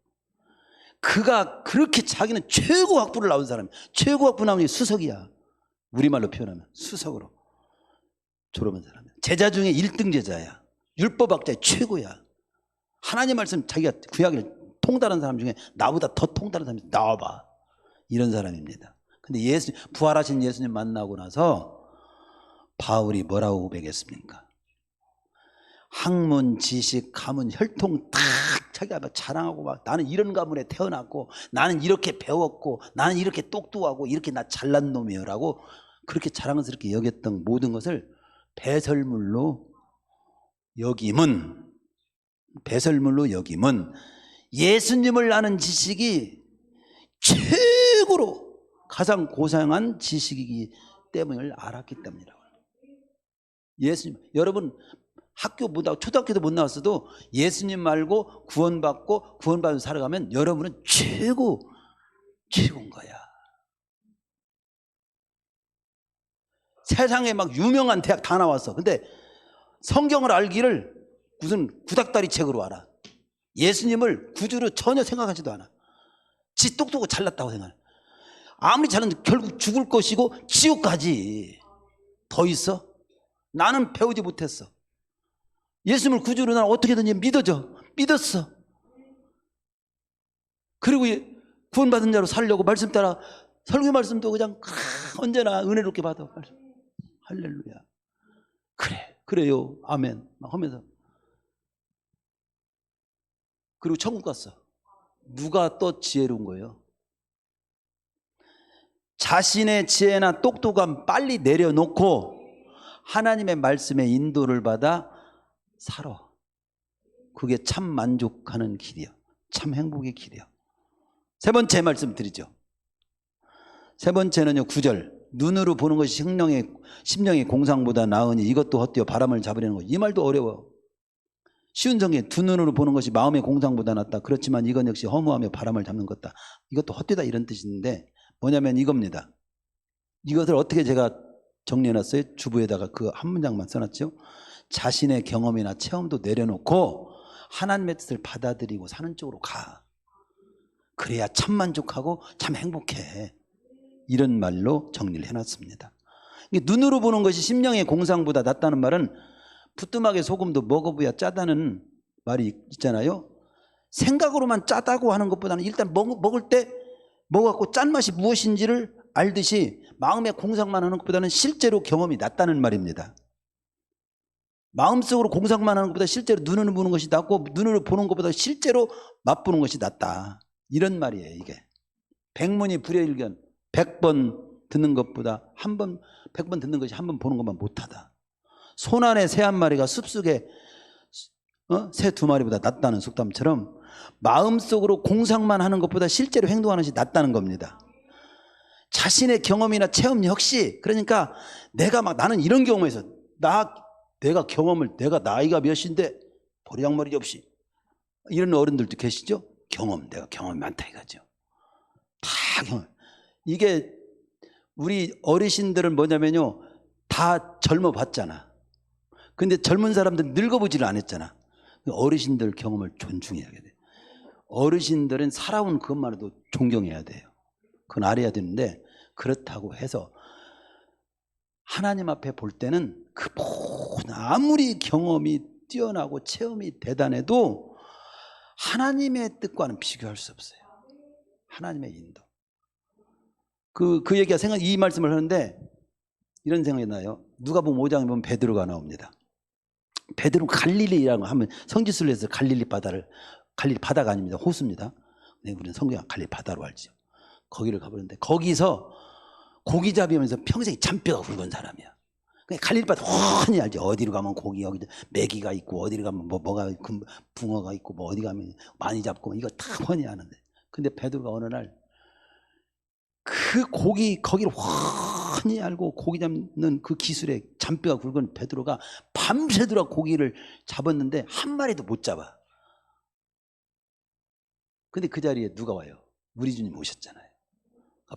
[SPEAKER 1] 그가 그렇게 자기는 최고 학부를 나온 사람, 최고 학부 나온 게 수석이야. 우리말로 표현하면 수석으로 졸업한 사람이야. 제자 중에 1등 제자야. 율법학자의 최고야. 하나님 말씀 자기가 구약을 통달한 사람 중에 나보다 더 통달한 사람이 나와봐. 이런 사람입니다. 근데 부활하신 예수님 만나고 나서 바울이 뭐라고 고백했습니까? 학문, 지식, 가문, 혈통 다 자기가 자랑하고 막 나는 이런 가문에 태어났고 나는 이렇게 배웠고 나는 이렇게 똑똑하고 이렇게 나 잘난 놈이여라고 그렇게 자랑스럽게 여겼던 모든 것을 배설물로 여김은 예수님을 아는 지식이 최고로 가장 고상한 지식이기 때문을 알았기 때문이라고. 예수님, 여러분 학교 못 나고 초등학교도 못 나왔어도 예수님 말고 구원받고 살아가면 여러분은 최고인 거야. 세상에 막 유명한 대학 다 나왔어. 근데 성경을 알기를 무슨 구닥다리 책으로 알아. 예수님을 구주로 전혀 생각하지도 않아. 지 똑똑하고 잘났다고 생각해. 아무리 잘나도 결국 죽을 것이고 지옥 가지. 더 있어? 나는 배우지 못했어. 예수님을 구주로 나는 어떻게든지 믿었어. 그리고 구원받은 자로 살려고 말씀 따라 설교 말씀도 그냥 언제나 은혜롭게 받아. 할렐루야. 그래요. 아멘. 막 하면서. 그리고 천국 갔어. 누가 또 지혜로운 거예요? 자신의 지혜나 똑똑함 빨리 내려놓고 하나님의 말씀에 인도를 받아 살아. 그게 참 만족하는 길이야. 참 행복의 길이야. 세 번째 말씀 드리죠. 세 번째는요, 9절. 눈으로 보는 것이 심령의 공상보다 나으니 이것도 헛되어 바람을 잡으려는 것. 이 말도 어려워. 쉬운 성경, 두 눈으로 보는 것이 마음의 공상보다 낫다. 그렇지만 이건 역시 허무하며 바람을 잡는 것다. 이것도 헛되다 이런 뜻인데 뭐냐면 이겁니다. 이것을 어떻게 제가 정리해놨어요? 주부에다가 그 한 문장만 써놨죠. 자신의 경험이나 체험도 내려놓고 하나님의 뜻을 받아들이고 사는 쪽으로 가. 그래야 참 만족하고 참 행복해. 이런 말로 정리를 해놨습니다. 눈으로 보는 것이 심령의 공상보다 낫다는 말은 부뚜막에 소금도 먹어봐야 짜다는 말이 있잖아요. 생각으로만 짜다고 하는 것보다는 일단 먹을 때 먹어갖고 짠맛이 무엇인지를 알듯이 마음의 공상만 하는 것보다는 실제로 경험이 낫다는 말입니다. 마음속으로 공상만 하는 것보다 실제로 눈으로 보는 것이 낫고 눈으로 보는 것보다 실제로 맛보는 것이 낫다. 이런 말이에요. 이게 백문이 불여일견 100번 듣는 것보다 100번 듣는 것이 한 번 보는 것만 못하다. 손 안에 새 한 마리가 숲속에 새 두 마리보다 낫다는 속담처럼 마음속으로 공상만 하는 것보다 실제로 행동하는 것이 낫다는 겁니다. 자신의 경험이나 체험 역시 그러니까 나는 이런 경험에서 내가 경험을 내가 나이가 몇인데 버리장머리 없이 이런 어른들도 계시죠? 내가 경험이 많다 이거죠. 다 경험. 이게 우리 어르신들은 뭐냐면요 다 젊어 봤잖아. 근데 젊은 사람들은 늙어보지를 않았잖아. 어르신들 경험을 존중해야 돼. 어르신들은 살아온 그것만으로도 존경해야 돼요. 그건 알아야 되는데 그렇다고 해서 하나님 앞에 볼 때는 그 모든 아무리 경험이 뛰어나고 체험이 대단해도 하나님의 뜻과는 비교할 수 없어요. 하나님의 인도. 그 얘기가 이 말씀을 하는데 이런 생각이 나요. 누가복음 5장에 보면 베드로가 나옵니다. 베드로 갈릴리라고 하면 성지순례 해서 갈릴리 바다가 아닙니다. 호수입니다. 네, 우리는 성경 갈릴리 바다로 알죠. 거기를 가보는데 거기서 고기 잡으면서 평생 잔뼈가 굵은 사람이야. 갈릴리 바다 훤히 알죠. 어디로 가면 고기 여기 메기가 있고 어디로 가면 뭐가 붕어가 있고 뭐 어디 가면 많이 잡고 이거 다 훤히 아는데 근데 베드로가 어느 날 그 거기를 훤히 알고 고기 잡는 그 기술에 잔뼈가 굵은 베드로가 밤새도록 고기를 잡았는데 한 마리도 못 잡아. 근데 그 자리에 누가 와요? 우리 주님 오셨잖아요.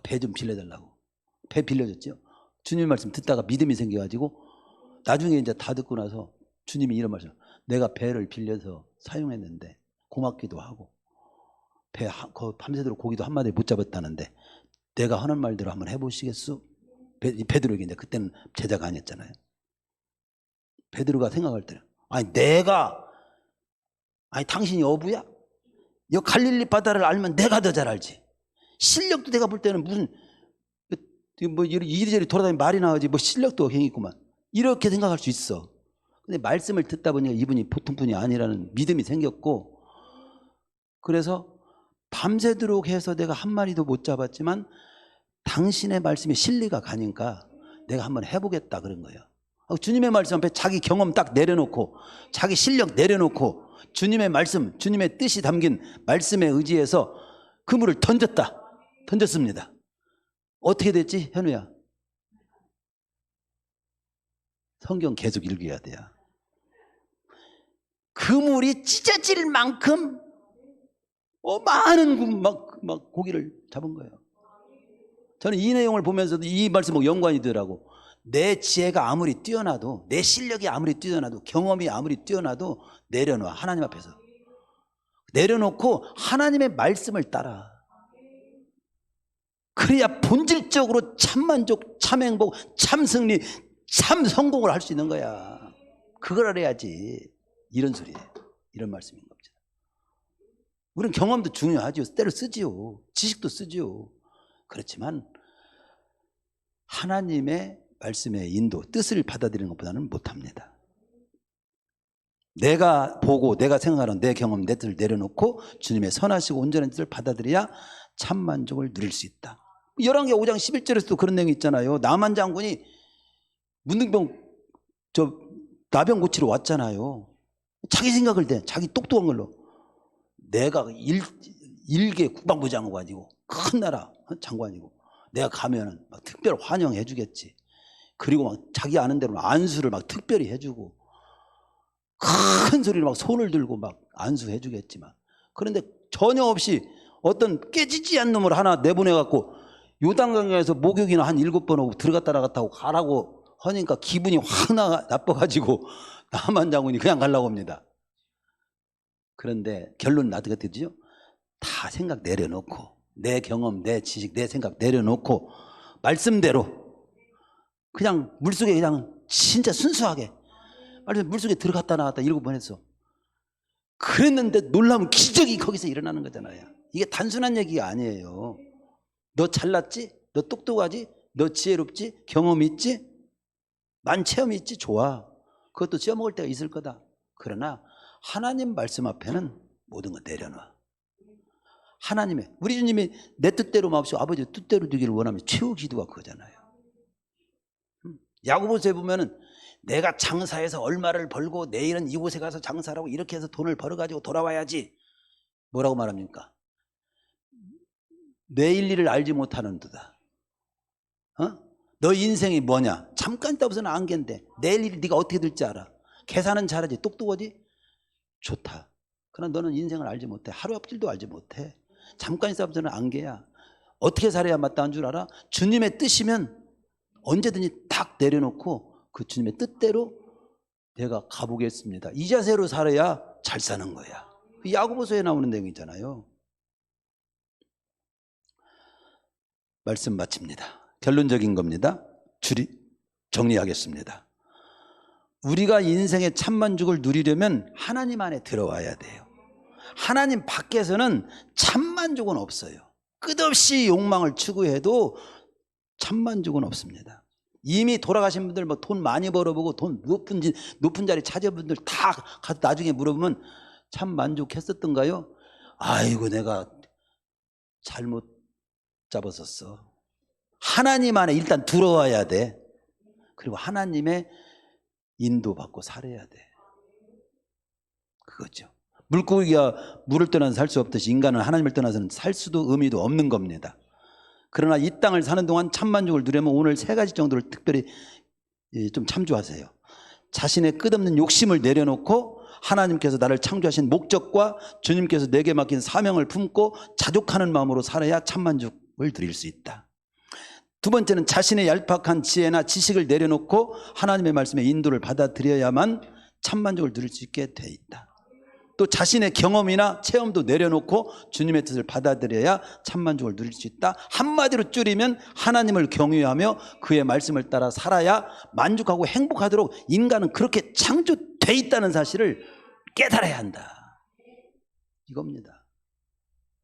[SPEAKER 1] 배 좀 빌려달라고. 배 빌려줬죠. 주님 말씀 듣다가 믿음이 생겨가지고 나중에 이제 다 듣고 나서 주님이 이런 말씀, 내가 배를 빌려서 사용했는데 고맙기도 하고 밤새도록 고기도 한 마리 못 잡았다는데 내가 하는 말대로 한번 해보시겠소? 베드로에게 이제 그때는 제자가 아니었잖아요. 베드로가 생각할 때는 당신이 어부야? 이 갈릴리 바다를 알면 내가 더 잘 알지. 실력도 내가 볼 때는 무슨 뭐 이리저리 돌아다니면 말이 나오지 뭐 실력도 행있구만 이렇게 생각할 수 있어. 근데 말씀을 듣다 보니까 이분이 보통 분이 아니라는 믿음이 생겼고 그래서 밤새도록 해서 내가 한 마리도 못 잡았지만 당신의 말씀에 실리가 가니까 내가 한번 해보겠다 그런 거예요. 주님의 말씀 앞에 자기 경험 딱 내려놓고 자기 실력 내려놓고 주님의 말씀, 주님의 뜻이 담긴 말씀에 의지해서 그물을 던졌습니다. 어떻게 됐지 현우야? 성경 계속 읽어야 돼요. 그물이 찢어질 만큼 많은 막 고기를 잡은 거예요. 저는 이 내용을 보면서도 이 말씀하고 연관이 되더라고. 내 지혜가 아무리 뛰어나도 내 실력이 아무리 뛰어나도 경험이 아무리 뛰어나도 내려놔. 하나님 앞에서 내려놓고 하나님의 말씀을 따라. 그래야 본질적으로 참 만족, 참 행복, 참 승리, 참 성공을 할 수 있는 거야. 그걸 알아야지. 이런 소리예요. 이런 말씀인 겁니다. 우리는 경험도 중요하죠. 때로 쓰지요. 지식도 쓰지요. 그렇지만 하나님의 말씀의 인도, 뜻을 받아들이는 것보다는 못합니다. 내가 보고 내가 생각하는 내 경험, 내 뜻을 내려놓고 주님의 선하시고 온전한 뜻을 받아들여야 참 만족을 누릴 수 있다. 열왕기 5장 11절에서도 그런 내용이 있잖아요. 나만 장군이 문둥병 나병 고치러 왔잖아요. 자기 생각을 자기 똑똑한 걸로 내가 일개 국방부 장관이고 큰 나라 장관이고 내가 가면은 막 특별 환영해 주겠지. 그리고 막 자기 아는 대로 안수를 막 특별히 해주고 큰 소리로 막 손을 들고 막 안수해 주겠지만 그런데 전혀 없이 어떤 깨지지 않는 놈을 하나 내보내갖고 요단강에서 목욕이나 한 7번 하고 들어갔다 나갔다 하고 가라고 하니까 기분이 확 나빠가지고 나만 장군이 그냥 가려고 합니다. 그런데 결론은 어떻게 되죠? 다 생각 내려놓고 내 경험, 내 지식, 내 생각 내려놓고 말씀대로 그냥 물속에 그냥 진짜 순수하게 물속에 들어갔다 나왔다 7번 했어. 그랬는데 놀라운 기적이 거기서 일어나는 거잖아요. 이게 단순한 얘기가 아니에요. 너 잘났지? 너 똑똑하지? 너 지혜롭지? 경험 있지? 만 체험 있지? 좋아. 그것도 쪄먹을 때가 있을 거다. 그러나 하나님 말씀 앞에는 모든 거 내려놔. 하나님의, 우리 주님이 내 뜻대로 마옵시고 아버지 뜻대로 되기를 원하면 최후 기도가 그거잖아요. 야고보서에 보면은 내가 장사해서 얼마를 벌고 내일은 이곳에 가서 장사를 하고 이렇게 해서 돈을 벌어가지고 돌아와야지. 뭐라고 말합니까? 내일 일을 알지 못하는도다. 너 인생이 뭐냐? 잠깐 있다 없어는 안개인데 내일 일이 네가 어떻게 될지 알아. 계산은 잘하지. 똑똑하지? 좋다. 그러나 너는 인생을 알지 못해. 하루 앞길도 알지 못해. 잠깐 있다 없어는 안개야. 어떻게 살아야 마땅한 줄 알아? 주님의 뜻이면 언제든지 탁 내려놓고 그 주님의 뜻대로 내가 가보겠습니다. 이 자세로 살아야 잘 사는 거야. 야고보서에 나오는 내용이잖아요. 말씀 마칩니다. 결론적인 겁니다. 정리하겠습니다. 우리가 인생의 참만족을 누리려면 하나님 안에 들어와야 돼요. 하나님 밖에서는 참만족은 없어요. 끝없이 욕망을 추구해도 참만족은 없습니다. 이미 돌아가신 분들 뭐 돈 많이 벌어보고 돈 높은 자리 찾은 분들 다 가서 나중에 물어보면 참 만족했었던가요? 아이고 내가 잘못 잡았었어. 하나님 안에 일단 들어와야 돼. 그리고 하나님의 인도받고 살아야 돼. 그거죠. 물고기가 물을 떠나서 살 수 없듯이 인간은 하나님을 떠나서는 살 수도 의미도 없는 겁니다. 그러나 이 땅을 사는 동안 참만족을 누리면 오늘 3가지 정도를 특별히 좀 참조하세요. 자신의 끝없는 욕심을 내려놓고 하나님께서 나를 창조하신 목적과 주님께서 내게 맡긴 사명을 품고 자족하는 마음으로 살아야 참만족을 누릴 수 있다. 두 번째는 자신의 얄팍한 지혜나 지식을 내려놓고 하나님의 말씀에 인도를 받아들여야만 참만족을 누릴 수 있게 돼 있다. 또 자신의 경험이나 체험도 내려놓고 주님의 뜻을 받아들여야 참만족을 누릴 수 있다. 한마디로 줄이면 하나님을 경외하며 그의 말씀을 따라 살아야 만족하고 행복하도록 인간은 그렇게 창조돼 있다는 사실을 깨달아야 한다. 이겁니다.